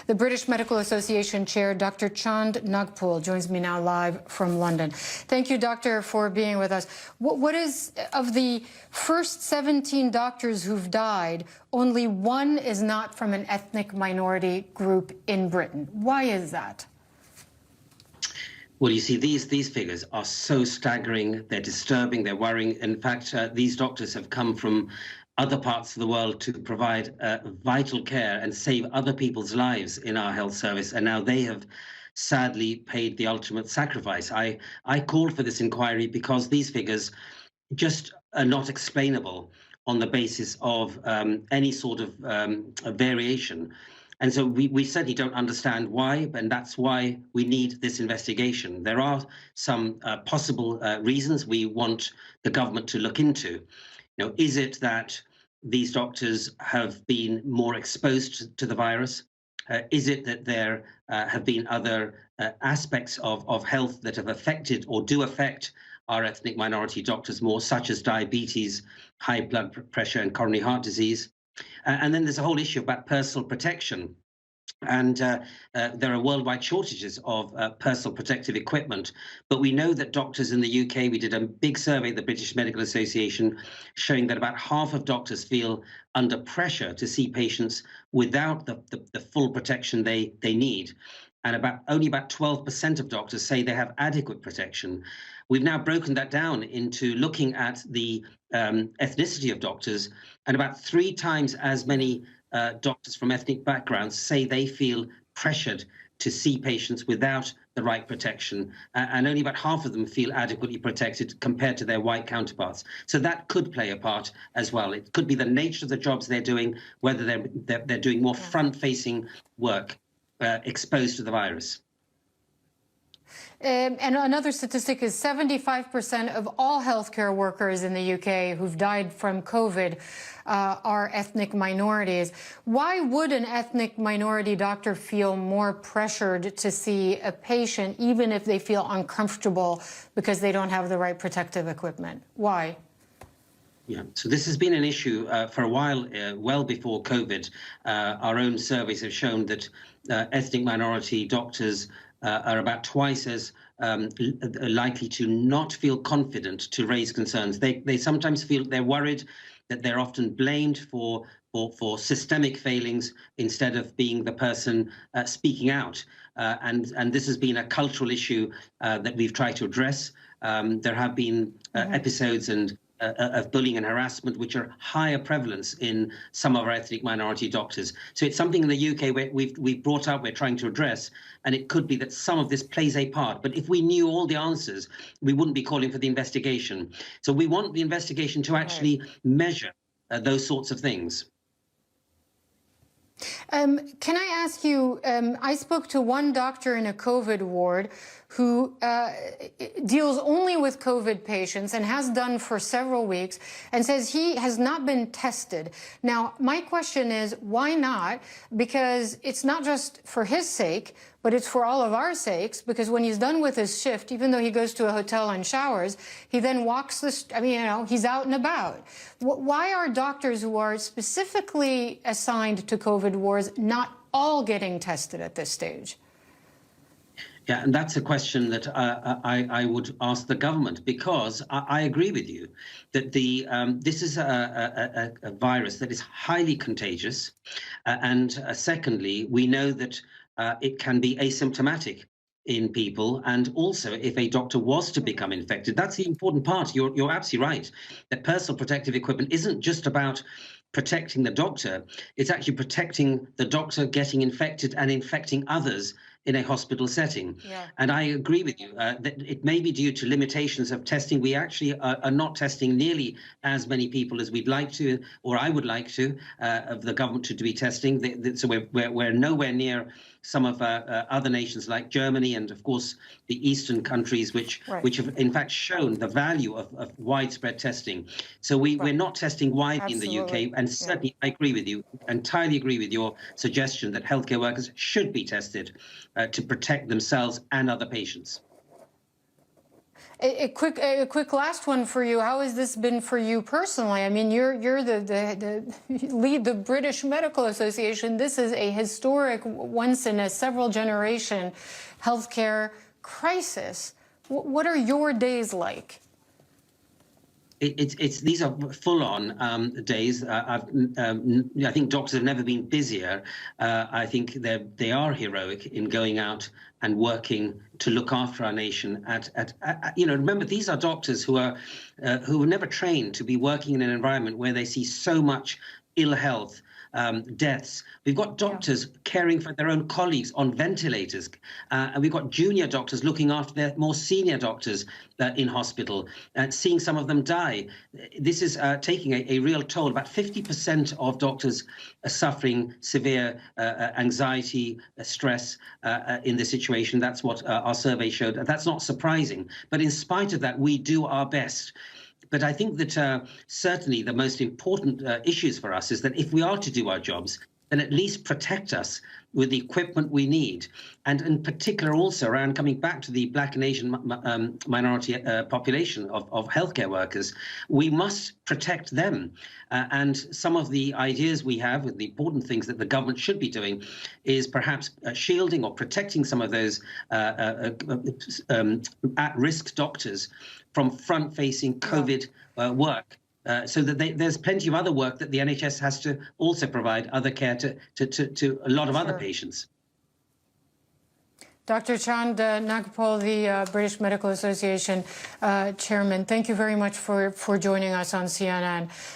The British Medical Association Chair, Dr. Chaand Nagpaul, joins me now live from London. Thank you, Doctor, for being with us. What is, of the first 17 doctors who've died, only one is not from an ethnic minority group in Britain. Why is that? Well, you see, these figures are so staggering, they're disturbing, they're worrying. In fact, these doctors have come from other parts of the world to provide vital care and save other people's lives in our health service, and now they have sadly paid the ultimate sacrifice. I called for this inquiry because these figures just are not explainable on the basis of any sort of variation. And so we certainly don't understand why, and that's why we need this investigation. There are some possible reasons we want the government to look into. You know, is it that these doctors have been more exposed to the virus? Is it that there have been other aspects of health that have affected or do affect our ethnic minority doctors more, such as diabetes, high blood pressure, and coronary heart disease? And then there's a whole issue about personal protection. And there are worldwide shortages of personal protective equipment. But we know that doctors in the UK, we did a big survey at the British Medical Association showing that about half of doctors feel under pressure to see patients without the full protection they need. And only about 12% of doctors say they have adequate protection. We've now broken that down into looking at the ethnicity of doctors, and about 3 times as many doctors from ethnic backgrounds say they feel pressured to see patients without the right protection, and only about half of them feel adequately protected compared to their white counterparts. So that could play a part as well. It could be the nature of the jobs they're doing, whether they're doing more front-facing work exposed to the virus. And another statistic is 75% of all healthcare workers in the UK who've died from COVID are ethnic minorities. Why would an ethnic minority doctor feel more pressured to see a patient, even if they feel uncomfortable because they don't have the right protective equipment? Why? Yeah, so this has been an issue for a while, well before COVID. Our own surveys have shown that ethnic minority doctors are about twice as likely to not feel confident to raise concerns. They sometimes feel they're worried that they're often blamed for systemic failings instead of being the person speaking out. And this has been a cultural issue that we've tried to address. There have been episodes of bullying and harassment, which are higher prevalence in some of our ethnic minority doctors. So it's something in the UK where we've brought up, we're trying to address, and it could be that some of this plays a part. But if we knew all the answers, we wouldn't be calling for the investigation. So we want the investigation to actually measure those sorts of things. Can I ask you, I spoke to one doctor in a COVID ward who deals only with COVID patients and has done for several weeks, and says he has not been tested. Now, my question is, why not? Because it's not just for his sake, but it's for all of our sakes, because when he's done with his shift, even though he goes to a hotel and showers, he then walks he's out and about. Why are doctors who are specifically assigned to COVID wards not all getting tested at this stage? Yeah, and that's a question that I would ask the government, because I agree with you that this is a virus that is highly contagious, and secondly, we know that it can be asymptomatic in people, and also if a doctor was to become infected. That's the important part. You're absolutely right, that personal protective equipment isn't just about protecting the doctor, it's actually protecting the doctor getting infected and infecting others in a hospital setting. Yeah. And I agree with you that it may be due to limitations of testing. We actually are not testing nearly as many people as we'd like to, or I would like to, of the government to be testing. So we're nowhere near some of other nations like Germany and, of course, the Eastern countries, which have in fact shown the value of widespread testing. So we're not testing widely in the UK, and certainly I agree with you, entirely agree with your suggestion that healthcare workers should be tested to protect themselves and other patients. A quick last one for you. How has this been for you personally? I mean, you're the lead the British Medical Association. This is a historic, once in a several generation healthcare crisis. What are your days like? These are full-on days. I think doctors have never been busier. I think they are heroic in going out and working to look after our nation. Remember, these are doctors who were never trained to be working in an environment where they see so much ill health, deaths. We've got doctors caring for their own colleagues on ventilators, and we've got junior doctors looking after their more senior doctors in hospital, seeing some of them die. This is taking a real toll. About 50% of doctors are suffering severe anxiety, stress in this situation. That's what our survey showed. That's not surprising. But in spite of that, we do our best. But I think that certainly the most important issues for us is that if we are to do our jobs, then at least protect us with the equipment we need. And in particular also around coming back to the Black and Asian minority population of healthcare workers, we must protect them. And some of the ideas we have, with the important things that the government should be doing, is perhaps shielding or protecting some of those at-risk doctors from front-facing COVID work, so that there's plenty of other work that the NHS has to also provide other care to a lot of other patients. Dr. Chaand Nagpaul, the British Medical Association chairman, thank you very much for joining us on CNN.